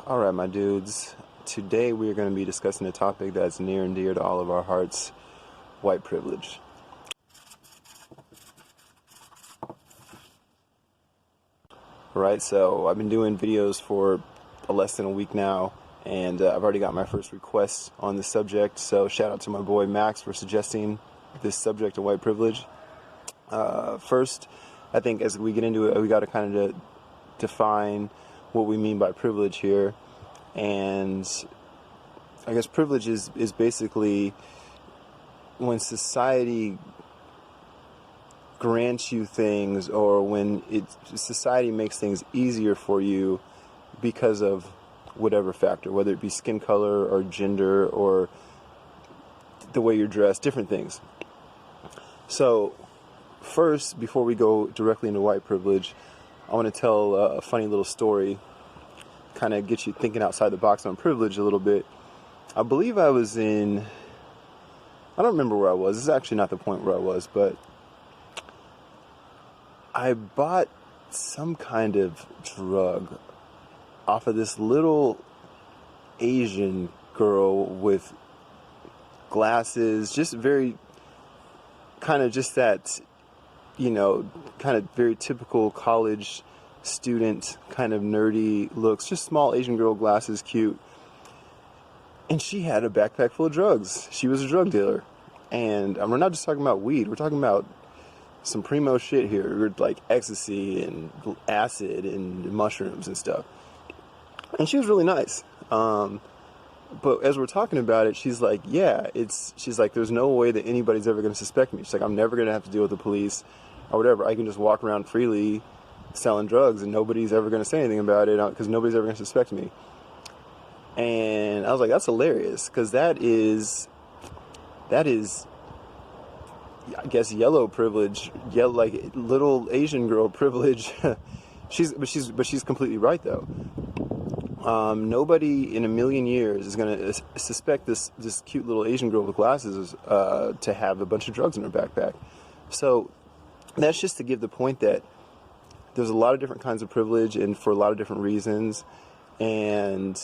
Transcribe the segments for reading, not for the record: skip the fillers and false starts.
Alright, my dudes. Today we are going to be discussing a topic that's near and dear to all of our hearts: white privilege. Alright, so I've been doing videos for less than a week now, and I've already got my first request on this subject, so shout out to my boy Max for suggesting this subject of white privilege. First, I think as we get into it, we got to kind of define what we mean by privilege here. And I guess privilege is basically when society grants you things, or when society makes things easier for you because of whatever factor, whether it be skin color or gender or the way you're dressed, different things. So first, before we go directly into white privilege, I want to tell a funny little story, kind of get you thinking outside the box on privilege a little bit. I believe I was I don't remember where I was. This is actually not the point where I was, but I bought some kind of drug off of this little Asian girl with glasses, just very kind of just that, kind of very typical college student kind of nerdy looks, just small Asian girl, glasses, cute. And she had a backpack full of drugs. She was a drug dealer. And we're not just talking about weed, we're talking about some primo shit here. We're like ecstasy and acid and mushrooms and stuff. And she was really nice. But as we're talking about it, she's like, she's like, there's no way that anybody's ever going to suspect me. She's like, I'm never going to have to deal with the police or whatever. I can just walk around freely selling drugs and nobody's ever going to say anything about it because nobody's ever going to suspect me. And I was like, that's hilarious, because that is I guess yellow privilege, like little Asian girl privilege. she's completely right though. Nobody in a million years is going to suspect this cute little Asian girl with glasses to have a bunch of drugs in her backpack. So that's just to give the point that there's a lot of different kinds of privilege, and for a lot of different reasons. And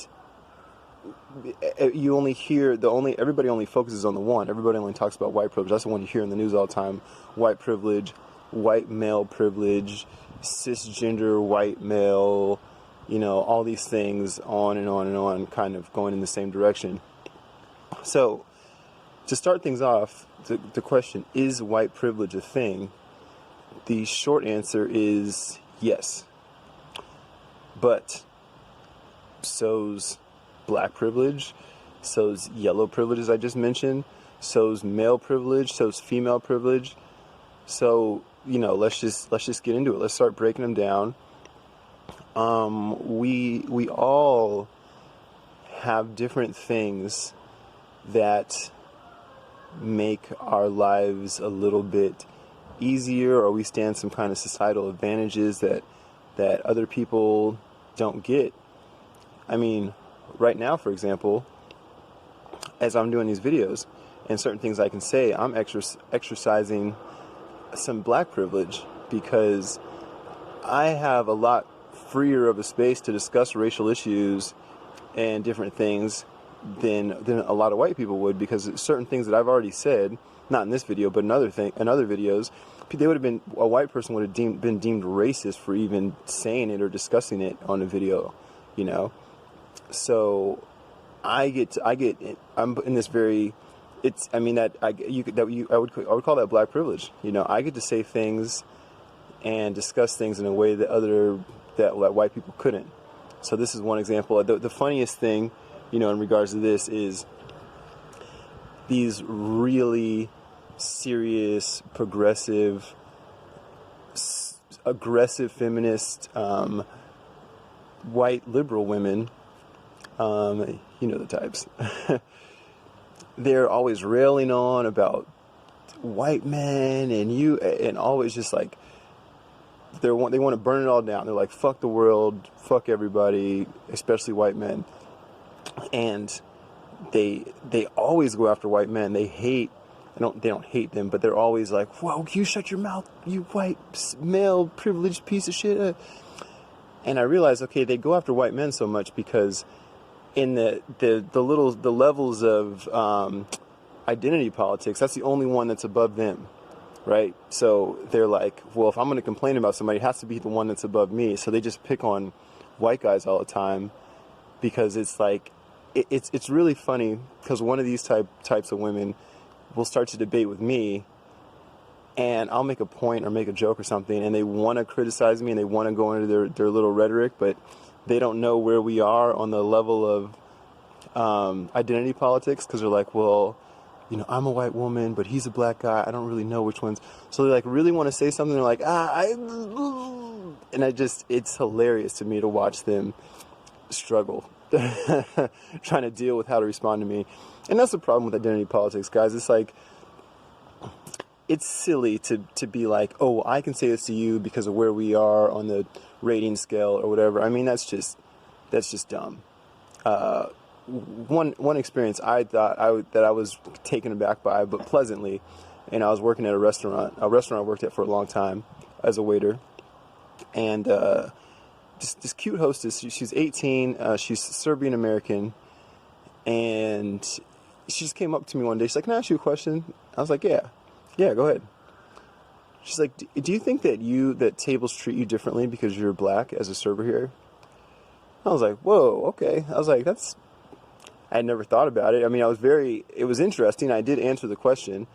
you only hear everybody only focuses on the one. Everybody only talks about white privilege. That's the one you hear in the news all the time. White privilege, white male privilege, cisgender white male, all these things, on and on and on, kind of going in the same direction. So to start things off, the question, is white privilege a thing? The short answer is yes. But so's black privilege, so's yellow privilege, as I just mentioned, so's male privilege, so's female privilege. So, let's just get into it. Let's start breaking them down. We all have different things that make our lives a little bit easier, or we stand some kind of societal advantages that other people don't get. I mean, right now, for example, as I'm doing these videos and certain things I can say, I'm exercising some black privilege, because I have a lot freer of a space to discuss racial issues and different things than a lot of white people would, because certain things that I've already said, not in this video, but in other videos, a white person would have been deemed racist for even saying it or discussing it on a video, So I'm in this I would call that black privilege. I get to say things and discuss things in a way that white people couldn't. So this is one example. The funniest thing, in regards to this, is these really serious, progressive, aggressive feminist, white liberal women, the types. They're always railing on about white men and always just like they want to burn it all down. They're like, fuck the world, fuck everybody, especially white men. And they always go after white men. They don't hate them, but they're always like, whoa, you shut your mouth, you white male privileged piece of shit. And I realized, okay, they go after white men so much because in the levels of identity politics, that's the only one that's above them, right? So they're like, well, if I'm going to complain about somebody, it has to be the one that's above me. So they just pick on white guys all the time because it's like, it's really funny because one of these types of women will start to debate with me, and I'll make a point or make a joke or something, and they want to criticize me and they want to go into their little rhetoric, but they don't know where we are on the level of identity politics, because they're like, well, you know, I'm a white woman, but he's a black guy. I don't really know which ones. So they like really want to say something. They're like, and it's hilarious to me to watch them struggle, trying to deal with how to respond to me. And that's the problem with identity politics, guys. It's like, it's silly to be like, oh, I can say this to you because of where we are on the rating scale or whatever. I mean, that's just dumb. One experience I thought that I was taken aback by, but pleasantly, and I was working at a restaurant I worked at for a long time as a waiter, and this cute hostess, she's 18, she's Serbian American, and she just came up to me one day. She's like, can I ask you a question? I was like, yeah, go ahead. She's like, do you think that tables treat you differently because you're black as a server here? I was like, whoa, okay. I was like, I had never thought about it. I mean, it was interesting. I did answer the question.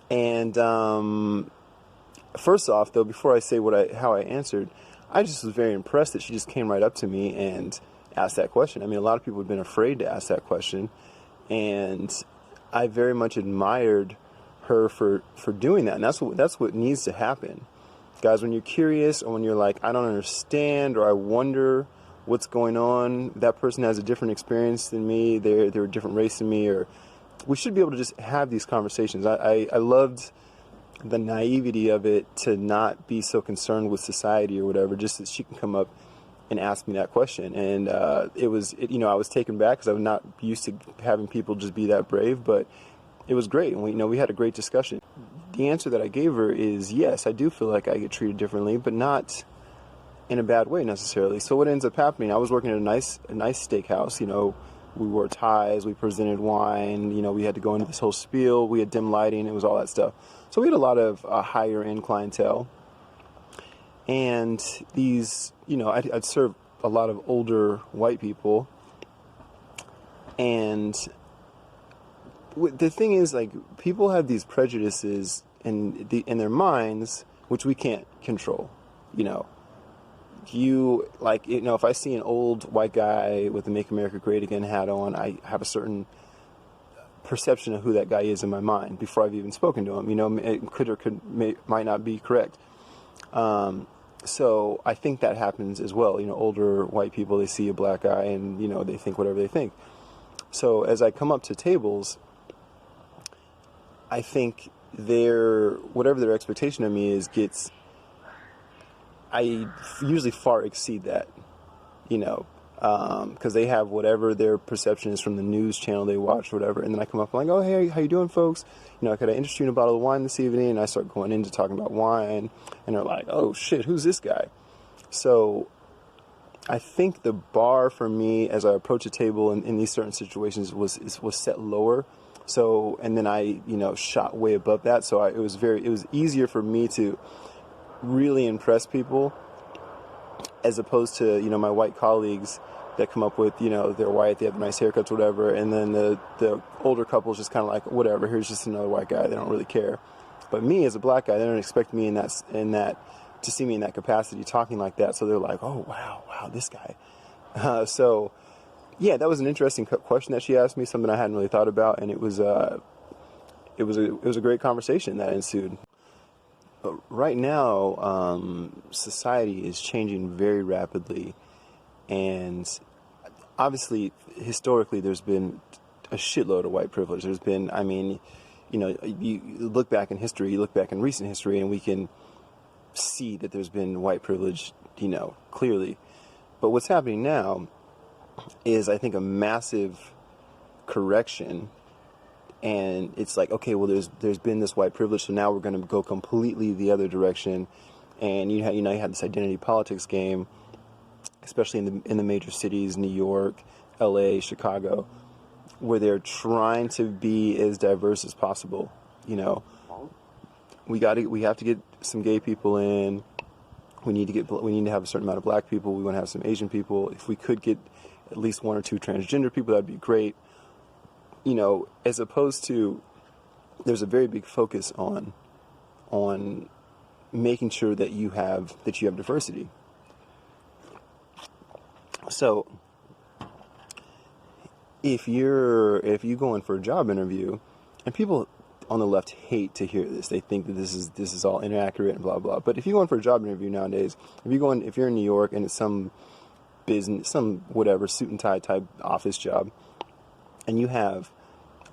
And first off, though, before I say how I answered, I just was very impressed that she just came right up to me and asked that question. I mean, a lot of people have been afraid to ask that question, and I very much admired her for doing that. And that's what needs to happen. Guys, when you're curious or when you're like, I don't understand or I wonder what's going on, that person has a different experience than me, they're a different race than me, or we should be able to just have these conversations. I loved the naivety of it, to not be so concerned with society or whatever, just that she can come up and ask me that question. And I was taken back because I was not used to having people just be that brave, but it was great. And we had a great discussion. The answer that I gave her is, yes, I do feel like I get treated differently, but not in a bad way necessarily. So what ends up happening, I was working at a nice steakhouse, we wore ties, we presented wine, we had to go into this whole spiel, we had dim lighting, it was all that stuff. So we had a lot of higher end clientele. And these, I'd serve a lot of older white people. And the thing is, like, people have these prejudices in their minds, which we can't control, if I see an old white guy with the Make America Great Again hat on, I have a certain perception of who that guy is in my mind before I've even spoken to him. It might not be correct. So I think that happens as well. Older white people, they see a black guy and, they think whatever they think. So as I come up to tables, I think whatever their expectation of me is I usually far exceed that, because they have whatever their perception is from the news channel they watch or whatever. And then I come up and I'm like, oh, hey, how you doing, folks? Could I interest you in a bottle of wine this evening? And I start going into talking about wine, and they're like, oh, shit, who's this guy? So I think the bar for me as I approach a table in these certain situations was set lower. So, and then I, shot way above that. So it was easier for me to really impress people, as opposed to my white colleagues that come up with they're white, they have nice haircuts, whatever, and then the older couple's just kind of like, whatever, here's just another white guy, they don't really care. But me as a black guy, they don't expect me in that to see me in that capacity talking like that, so they're like, oh wow, this guy. So yeah, that was an interesting question that she asked me, something I hadn't really thought about, and it was a great conversation that ensued. Right now, society is changing very rapidly, and obviously, historically, there's been a shitload of white privilege. There's been, you look back in history, you look back in recent history, and we can see that there's been white privilege, clearly. But what's happening now is, I think, a massive correction. And it's like, okay, well, there's been this white privilege, so now we're going to go completely the other direction. And you had this identity politics game especially in the major cities, New York, LA, Chicago, where they're trying to be as diverse as possible. You know, we have to get some gay people in. We need to have a certain amount of black people. We want to have some Asian people. If we could get at least one or two transgender people, that'd be great. You know, as opposed to, there's a very big focus on making sure that you have diversity. So if you go in for a job interview, and people on the left hate to hear this, they think that this is all inaccurate and blah blah. But if you go in for a job interview nowadays, if you're in New York and it's some business, some whatever suit and tie type office job, and you have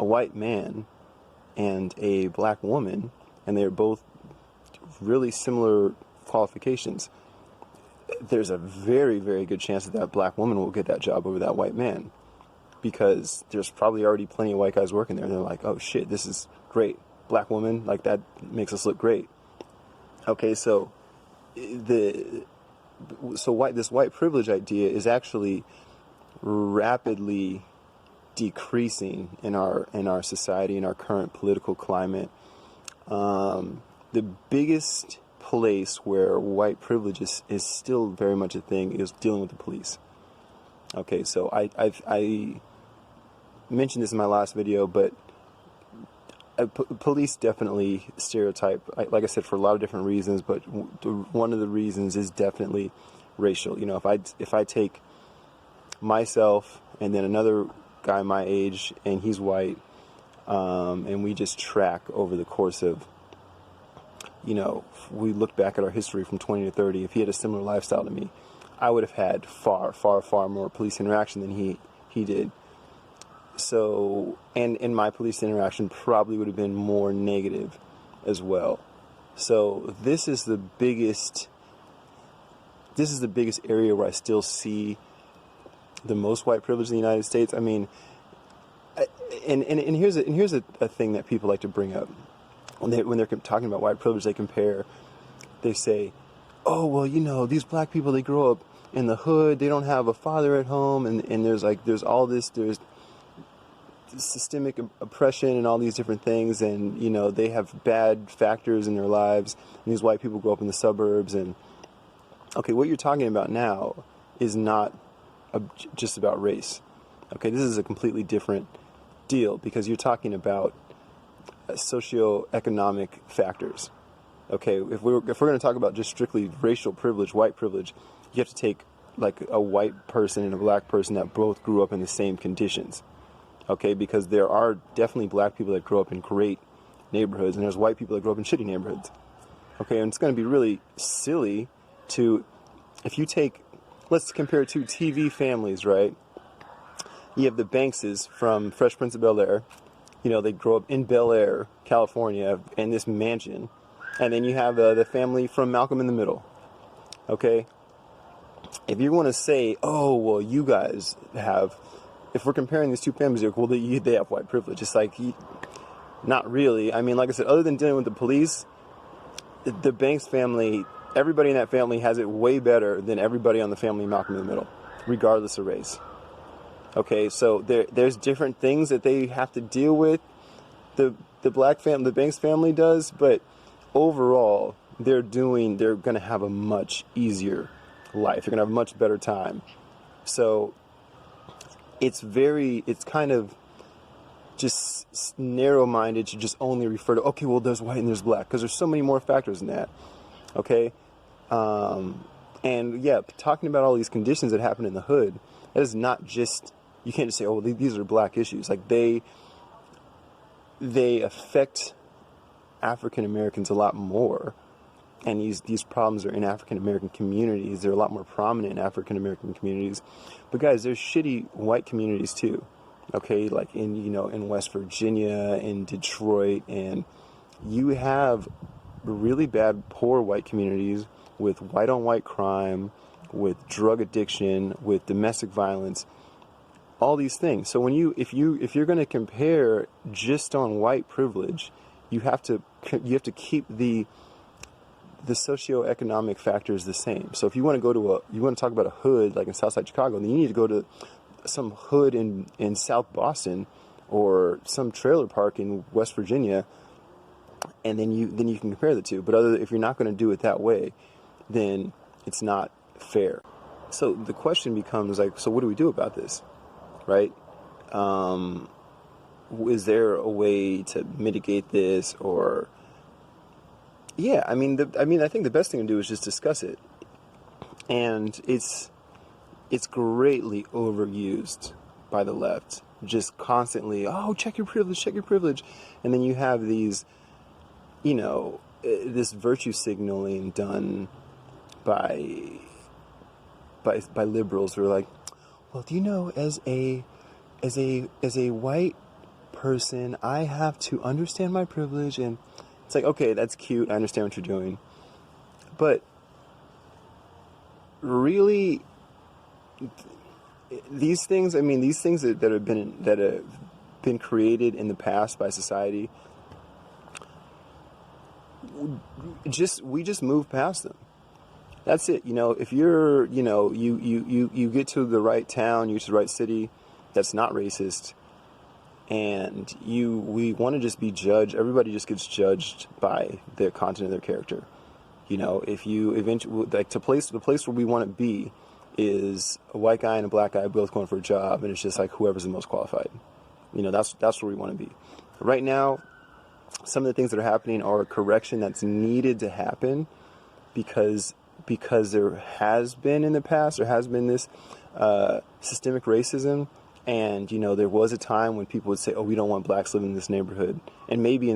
a white man and a black woman, and they're both really similar qualifications, there's a very, very good chance that black woman will get that job over that white man, because there's probably already plenty of white guys working there. They're like, oh shit, this is great. Black woman, like, that makes us look great. Okay, so this white privilege idea is actually rapidly decreasing in our society, in our current political climate. The biggest place where white privilege is still very much a thing is dealing with the police. Okay, so I mentioned this in my last video, but police definitely stereotype, like I said, for a lot of different reasons, but one of the reasons is definitely racial. You know, if I take myself and then another guy my age, and he's white, and we just track over the course of, you know, we look back at our history from 20 to 30, if he had a similar lifestyle to me, I would have had far, far, far more police interaction than he did. So, and my police interaction probably would have been more negative as well. So this is the biggest area where I still see the most white privilege in the United States. I mean, and here's a thing that people like to bring up when they're talking about white privilege. They say, oh, well, you know, these black people, they grow up in the hood, they don't have a father at home, and there's all this, there's systemic oppression and all these different things, and, you know, they have bad factors in their lives, and these white people grow up in the suburbs. And okay, what you're talking about now is not just about race. Okay, this is a completely different deal, because you're talking about socioeconomic factors. Okay, if we're going to talk about just strictly racial privilege, white privilege, you have to take like a white person and a black person that both grew up in the same conditions. Okay, because there are definitely black people that grow up in great neighborhoods, and there's white people that grow up in shitty neighborhoods. Okay, and it's going to be really silly let's compare it to TV families, right? You have the Bankses from Fresh Prince of Bel-Air. You know, they grow up in Bel Air, California, in this mansion. And then you have the family from Malcolm in the Middle. Okay? If you want to say, oh, well, you guys have, if we're comparing these two families, well, they have white privilege. It's like, not really. I mean, like I said, other than dealing with the police, the Banks family, everybody in that family has it way better than everybody on the family Malcolm in the Middle, regardless of race. Okay, so there's different things that they have to deal with. The Banks family does, but overall, they're going to have a much easier life. They're going to have a much better time. So it's kind of just narrow-minded to just only refer to, okay, well, there's white and there's black, because there's so many more factors in that. Okay, and yeah, talking about all these conditions that happen in the hood, that is not just, you can't just say, oh, these are black issues. Like, they affect African Americans a lot more, and these problems are in African American communities. They're a lot more prominent in African American communities. But guys, there's shitty white communities too. Okay, like in West Virginia, in Detroit, and you have really bad, poor white communities with white-on-white crime, with drug addiction, with domestic violence, all these things. So if you're going to compare just on white privilege, you have to keep the the socioeconomic factor is the same. So if you want to talk about a hood like in Southside Chicago, then you need to go to some hood in South Boston or some trailer park in West Virginia, and then you can compare the two. But if you're not going to do it that way, then it's not fair. So the question becomes like, so what do we do about this, right? Is there a way to mitigate this, or I think the best thing to do is just discuss it, and it's greatly overused by the left, just constantly, oh, check your privilege, and then you have these, this virtue signaling done by liberals who are like, well, do you know, as a white person, I have to understand my privilege. And it's like, okay, that's cute, I understand what you're doing, but really, these things that have been created in the past by society, we just move past them. That's it. If you're, you get to the right town, you get to the right city that's not racist, and we want to just be judged. Everybody just gets judged by their content of their character. If you eventually, like, the place where we want to be is a white guy and a black guy both going for a job, and it's just like whoever's the most qualified. That's where we want to be. Right now, some of the things that are happening are a correction that's needed to happen because there has been in the past, there has been this systemic racism, and there was a time when people would say, oh, we don't want blacks living in this neighborhood, and maybe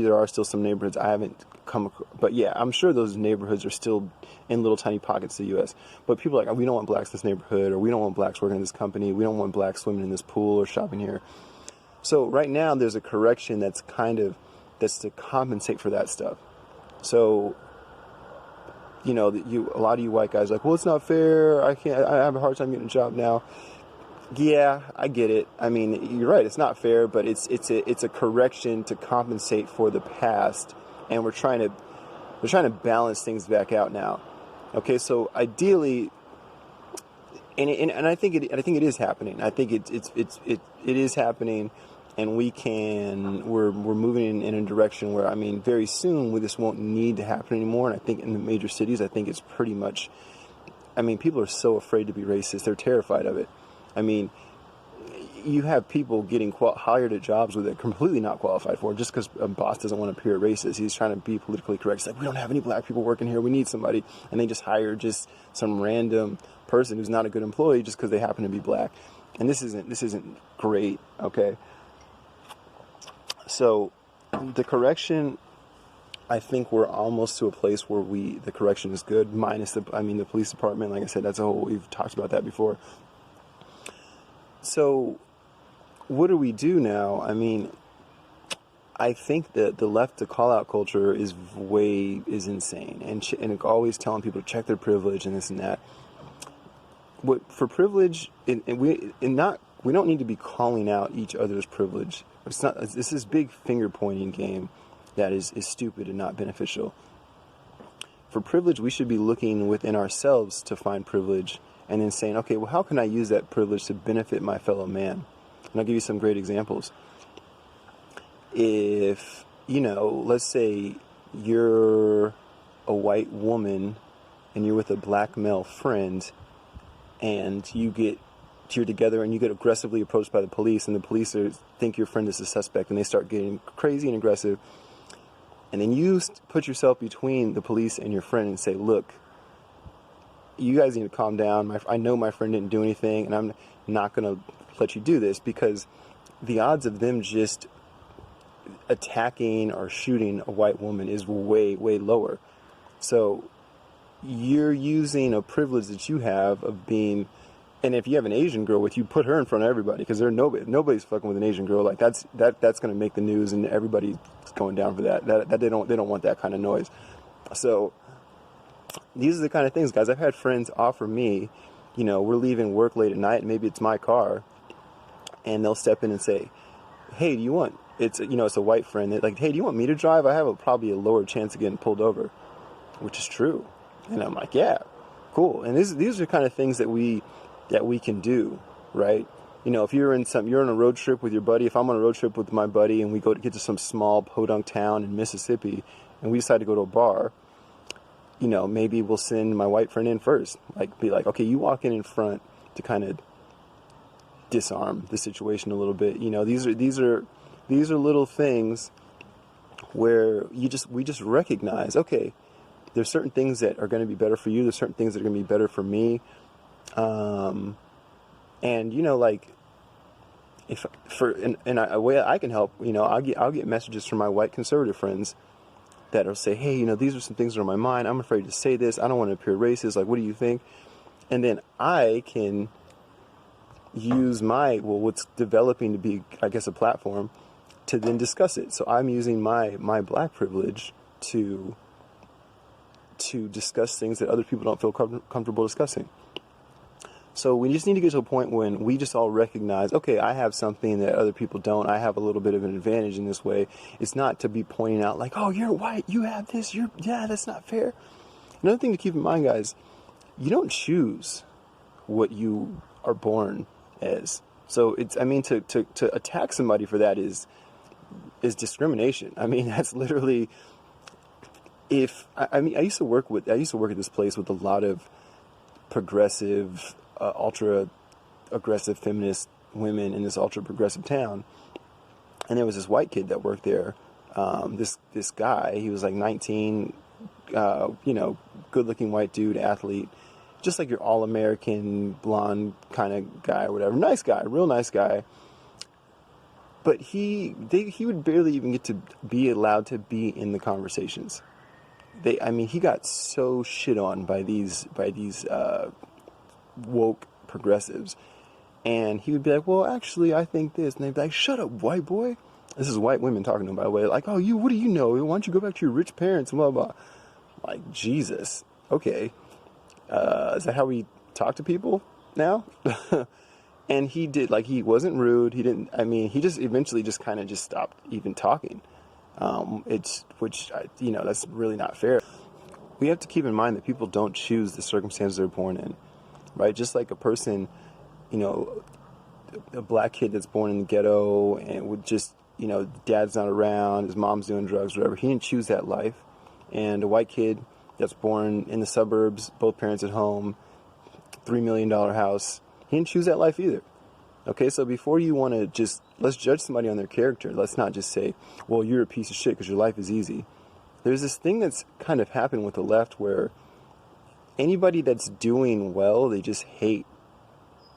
there are still some neighborhoods I haven't come across, but yeah, I'm sure those neighborhoods are still in little tiny pockets of the U.S., but people are like, oh, we don't want blacks in this neighborhood, or we don't want blacks working in this company, we don't want blacks swimming in this pool or shopping here. So right now there's a correction that's to compensate for that stuff. So a lot of you white guys are like, well, it's not fair, I have a hard time getting a job now. Yeah, I get it. I mean, you're right, it's not fair, but it's a correction to compensate for the past, and we're trying to balance things back out now. Okay, so ideally, and I think it is happening. I think it is happening, and we're moving in a direction where, very soon this won't need to happen anymore. And I think in the major cities, I think it's pretty much, people are so afraid to be racist, they're terrified of it. You have people getting hired at jobs where they're completely not qualified for, just because a boss doesn't want to appear racist. He's trying to be politically correct. It's like, we don't have any black people working here, we need somebody. And they just hire just some random person who's not a good employee just because they happen to be black. And this isn't great, okay? So the correction, I think we're almost to a place where the correction is good, minus the police department. Like I said, we've talked about that before. So what do we do now? I think that the left to call out culture is insane, and always telling people to check their privilege and this and that. For privilege, we don't need to be calling out each other's privilege. It's this big finger pointing game that is stupid and not beneficial. For privilege, we should be looking within ourselves to find privilege, and then saying, okay, well, how can I use that privilege to benefit my fellow man? And I'll give you some great examples. If, let's say you're a white woman and you're with a black male friend, and you're together and you get aggressively approached by the police, and the police think your friend is a suspect, and they start getting crazy and aggressive. And then you put yourself between the police and your friend and say, look, you guys need to calm down. I know my friend didn't do anything, and I'm not going to let you do this, because the odds of them just attacking or shooting a white woman is way, way lower. So you're using a privilege that you have of being, and if you have an Asian girl with you, put her in front of everybody, because nobody's fucking with an Asian girl. Like that's going to make the news, and everybody's going down for that. That they don't want that kind of noise. So these are the kind of things, guys. I've had friends offer me, we're leaving work late at night, and maybe it's my car, and they'll step in and say, hey, do you want, it's a white friend, they're like, hey, do you want me to drive? I have probably a lower chance of getting pulled over. which is true. And I'm like, yeah, cool. And these are kind of things that we can do, right? You know, if you're on a road trip with your buddy, if I'm on a road trip with my buddy and we get to some small podunk town in Mississippi and we decide to go to a bar, you know, maybe we'll send my white friend in first. Like, be like, okay, you walk in front to kind of disarm the situation a little bit. You know, these are little things where we just recognize, okay, there's certain things that are going to be better for you. There's certain things that are going to be better for me. And you know, like, a way I can help, you know, I'll get messages from my white conservative friends that'll say, hey, you know, these are some things that are on my mind. I'm afraid to say this. I don't want to appear racist. Like, what do you think? And then I can use what's developing to be, I guess, a platform to then discuss it. So I'm using my black privilege to discuss things that other people don't feel comfortable discussing. So we just need to get to a point when we just all recognize, okay, I have something that other people don't. I have a little bit of an advantage in this way. It's not to be pointing out like, oh, you're white, you have this, that's not fair. Another thing to keep in mind, guys, you don't choose what you are born as. So to attack somebody for that is discrimination. I mean, that's literally, I used to work at this place with a lot of progressive, ultra aggressive feminist women in this ultra progressive town, and there was this white kid that worked there. This guy, he was like 19, you know, good looking white dude, athlete, just like your all American blonde kind of guy or whatever. Nice guy, real nice guy. But he would barely even get to be allowed to be in the conversations. He got so shit on by these woke progressives, and he would be like, well, actually, I think this, and they'd be like, shut up, white boy. This is white women talking to him, by the way, like, oh, what do you know? Why don't you go back to your rich parents and blah blah. Like, Jesus, okay, is that how we talk to people now? And he did, like, he wasn't rude. He didn't. He just eventually just kind of just stopped even talking. That's really not fair. We have to keep in mind that people don't choose the circumstances they're born in. Right, just like a person, you know, a black kid that's born in the ghetto and would just, you know, dad's not around, his mom's doing drugs, whatever. He didn't choose that life. And a white kid that's born in the suburbs, both parents at home, $3 million house, he didn't choose that life either. Okay, so before you want to let's judge somebody on their character. Let's not just say, well, you're a piece of shit because your life is easy. There's this thing that's kind of happened with the left where anybody that's doing well, they just hate.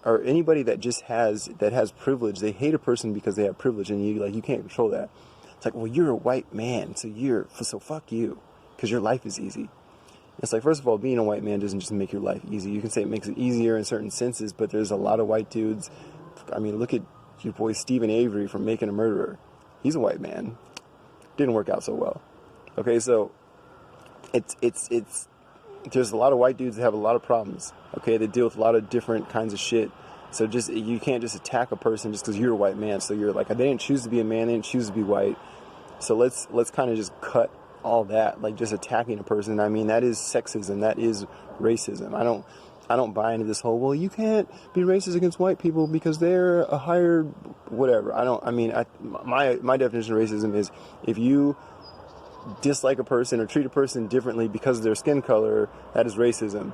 Or anybody that has privilege, they hate a person because they have privilege, and you can't control that. It's like, well, you're a white man, so fuck you, because your life is easy. It's like, first of all, being a white man doesn't just make your life easy. You can say it makes it easier in certain senses, but there's a lot of white dudes. Look at your boy Stephen Avery from Making a Murderer. He's a white man. Didn't work out so well. Okay, so there's a lot of white dudes that have a lot of problems. Okay, they deal with a lot of different kinds of shit. So you can't just attack a person just because you're a white man. So you're like, they didn't choose to be a man, they didn't choose to be white. So let's kind of just cut all that, like just attacking a person. That is sexism. That is racism. I don't buy into this whole, well, you can't be racist against white people because they're a higher whatever. My definition of racism is if you dislike a person or treat a person differently because of their skin color, that is racism.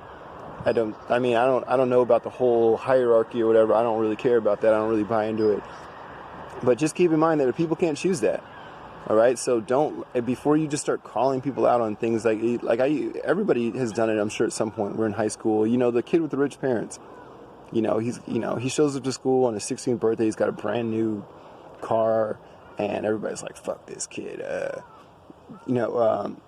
I don't know about the whole hierarchy or whatever. I don't really care about that. I don't really buy into it. But just keep in mind that people can't choose that. All right, so before you just start calling people out on things everybody has done it. I'm sure at some point. We're in high school. You know, the kid with the rich parents. You know, he shows up to school on his 16th birthday. He's got a brand new car, and everybody's like, "Fuck this kid." What's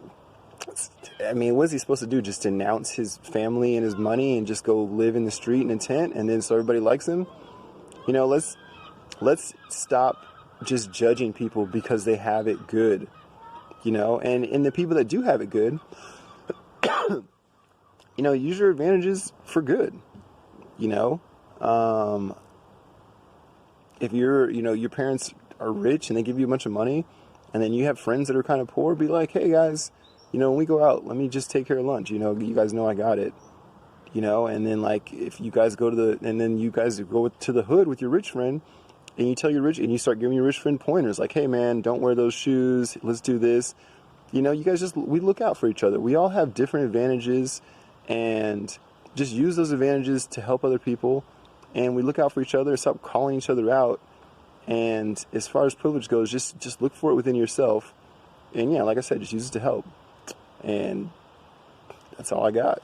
he supposed to do? Just denounce his family and his money and just go live in the street in a tent, and then so everybody likes him? You know, let's stop just judging people because they have it good, you know, and the people that do have it good, you know, use your advantages for good, you know. If your parents are rich and they give you a bunch of money, and then you have friends that are kind of poor, be like, hey guys, when we go out, let me just take care of lunch. You guys know I got it. And then like if you guys and then you guys go to the hood with your rich friend, and you tell your rich, and you start giving your rich friend pointers like, hey man, don't wear those shoes. Let's do this. You guys we look out for each other. We all have different advantages, and just use those advantages to help other people. And we look out for each other, stop calling each other out. And as far as privilege goes, just look for it within yourself. And yeah, like I said, just use it to help. And that's all I got.